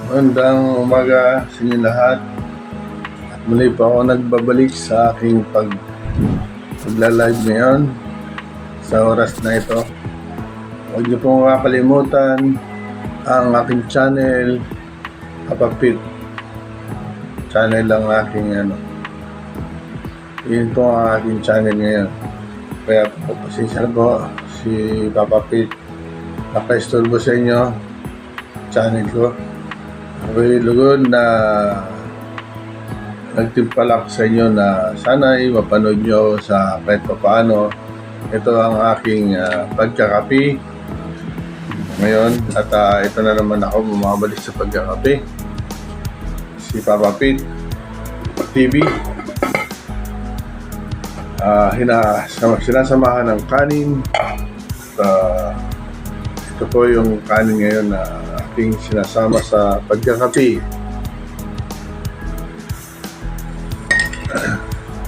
Magandang umaga sa inyo lahat. At muli po ako nagbabalik sa aking pagla-live ngayon sa oras na ito. Huwag niyo pong kakalimutan ang aking channel, Kapapit. Channel lang aking Yun po ang aking channel ngayon. Kaya po, pasensya na po si Kapapit. Naka-istorbo sa inyo channel ko. Ako'y lugod na nagtimpalak sa inyo na sana'y mapanood nyo sa kahit paano. Ito ang aking pagkakape ngayon at ito na naman ako bumabalik sa pagkakape. Si Papa Pete TV, sinasamahan ng kanin. Ito po yung kanin ngayon na aking sinasama sa pagkakape.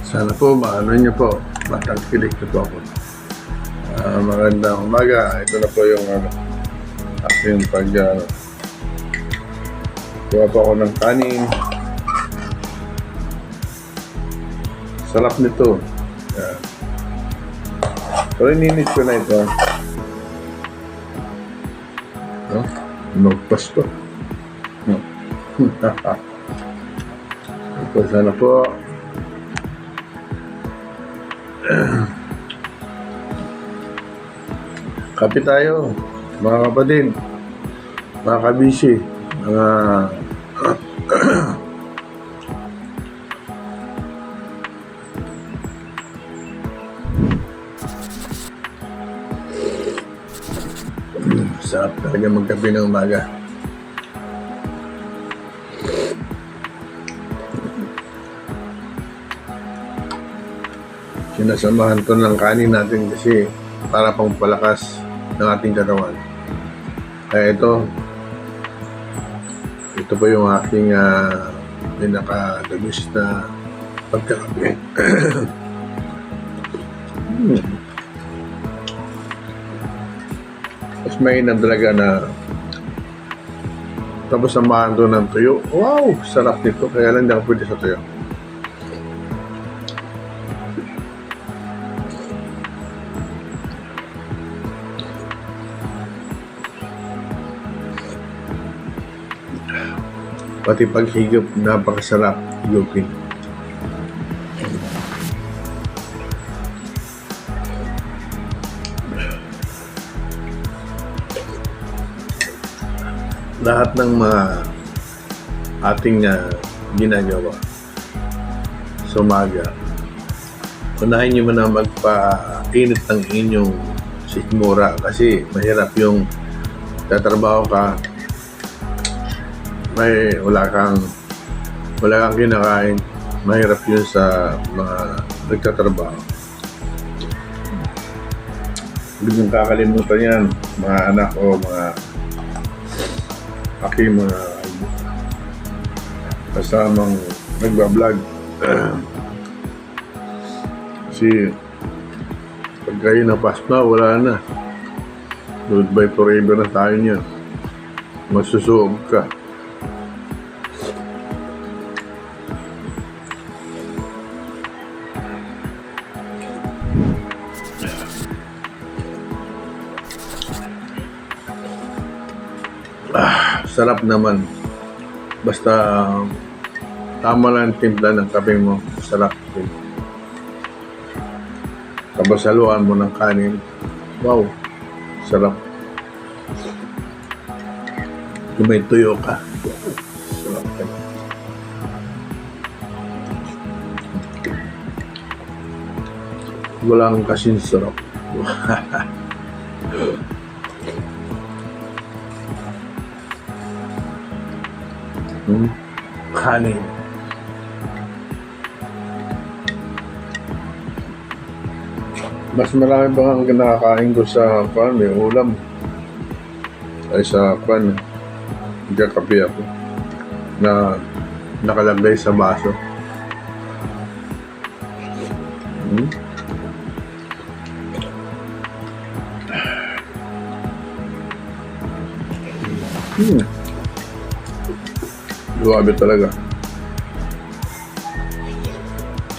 Sana po maano nyo po, matangkilik na po ako. Magandang umaga. Ito na po yung aking kuha po ako ng kanin. Sarap nito. Yan. Pero ininit ko na ito. Magpas ko. Ito sana po. Kape tayo, mga kapatid, mga kabisi, mga sarap talaga magkape ng umaga. Sinasamahan ko ng kanin natin kasi para pang palakas ng ating katawan. Kaya ito po yung aking pinaka-dabis na pagkakape. Mas mainam talaga na tapos samahan to ng tuyo. Wow! Sarap nito. Kaya lang hindi ako pwede sa tuyo. Pati paghigop, napakasarap higupin. Lahat ng mga ating ginagawa sa umaga, unahin nyo muna magpa-init ng inyong sikmura kasi mahirap yung tatrabaho ka, wala kang kinakain, mahirap yun sa mga nagtatrabaho. Huwag mong kakalimutan yan, mga anak o mga aking mga kasamang nagbablog. Kasi pag kayo napasma, wala na. Goodbye forever na tayo niyan. Masusuog ka. Sarap naman. Basta tama lang timpla ng kape mo. Sarap din. Tapos haluan mo ng kanin. Wow. Sarap. Kung may tuyo ka. Sarap ka. Walang kasing sarap. Kanin. Mas marami pa ang nakakain ko sa ulam ay sa nagkakape ako na nakalagay sa baso. Grabe talaga.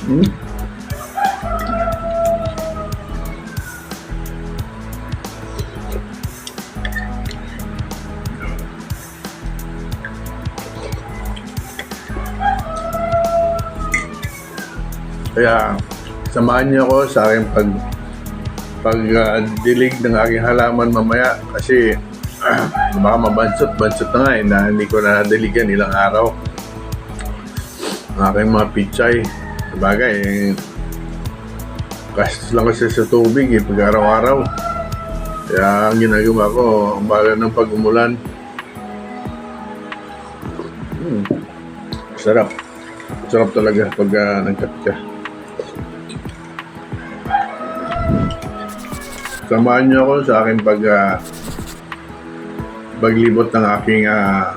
Hmm? Kaya samahan niyo ako sa aking dilig ng aking halaman mamaya kasi baka mabansot na nga na hindi ko na diligan ilang araw ang aking mga pichay. Sabagay, gastos lang kasi sa tubig pag araw-araw. Kaya ang ginagawa ko, ang bagal ng pag-umulan. Sarap. Sarap talaga pag nagkape ka. Samahan niyo ako sa aking paglibot ng aking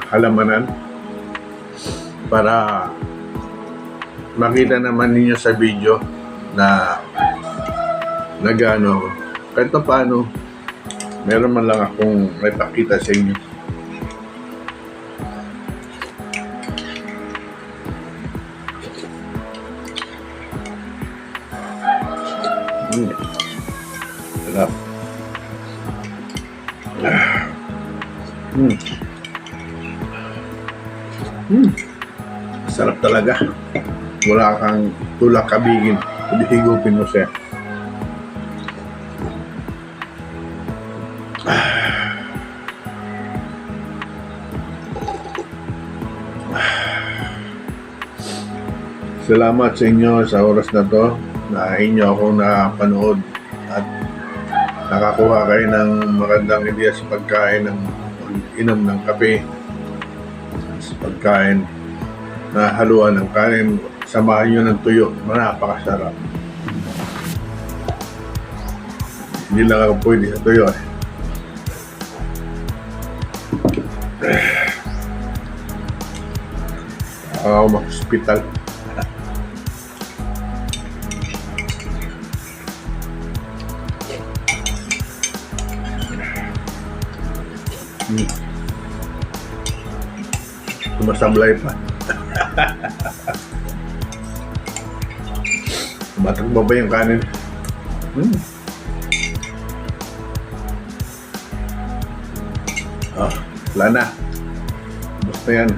halamanan para makita naman ninyo sa video na nagano kahit na paano meron man lang akong may pakita sa inyo. Sarap. Sarap talaga. Wala kang tulak kabigin. Higupin mo siya. Salamat sa inyo sa oras na to na inyo akong napanood at nakakuha kayo ng magandang ideya sa pagkain ng inom ng kape, sa pagkain na haluan ng kanin, samahan nyo ng tuyo, napakasarap. Hindi lang ako pwede sa tuyo ako mag-hospital. Sumasablay pa. Tumatakbo ba yung kanin? Wala na. Boss na yan.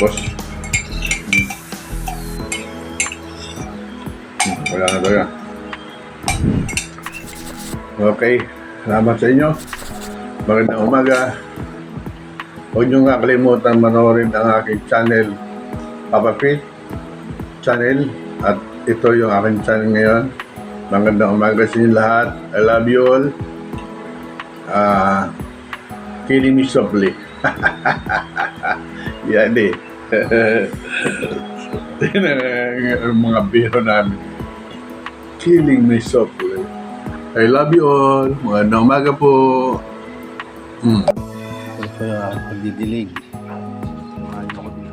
Boss. Wala na talaga. Okay. Salamat sa inyo. Magandang umaga. Huwag nyo nga kalimutan manoorin ang aking channel, Papa Fit channel. At ito yung aking channel ngayon. Magandang umaga sa inyo lahat. I love you all. Killing me softly. Yan eh. Yan ang mga biro namin. Killing me softly. I love you all. Magandang umaga po. Ito yung aking pagdidilig. Samahan mo ko dito.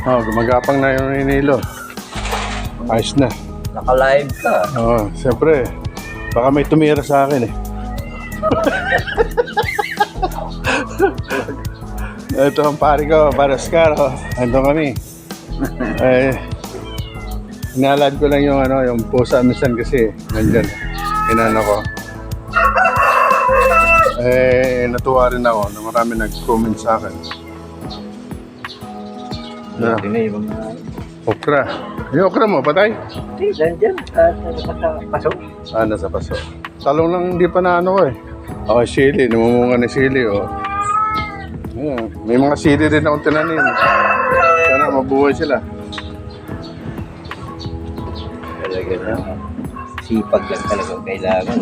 Oh, gumagapang na yung Nilo. Ayos na. Naka-live ka. Oo, siyempre. Baka may tumira sa akin eh. Ito ang pare ko, Barascar. Oh. Andun kami. Inalad ko lang yung yung pusa minsan kasi nandyan. Inano ko. Natuwa rin ako na marami nag-comment sa akin. Hindi na yung mga... Okra. Yung okra mo, patay? Hindi, dyan. Pasok. Nasa paso. Talong lang hindi pa na ko eh. Oh, sili. Namumunga ni sili oh. Ayan. May mga sili rin akong tinanim. Sana mabuhay sila. Talaga na. Sipag lang talaga kailangan.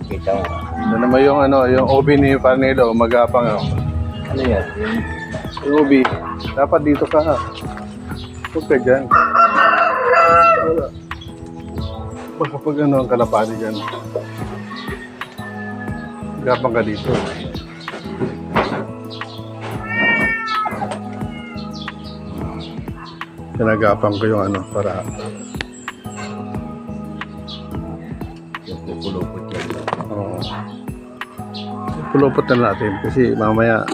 Kita mo. Ano naman yung yung obi ni Parnelo, magapang ako. Ano yan? Yung obi, dapat dito ka ha. Huwag ka dyan. Wala. Baka pag ang kalapati dyan. Gapang ka dito. Pinagapang ko yung para Yung pupulupot yan. pulupot na natin kasi mamaya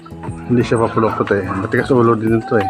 hindi siya papulupot eh. Matigas ulo din ito eh.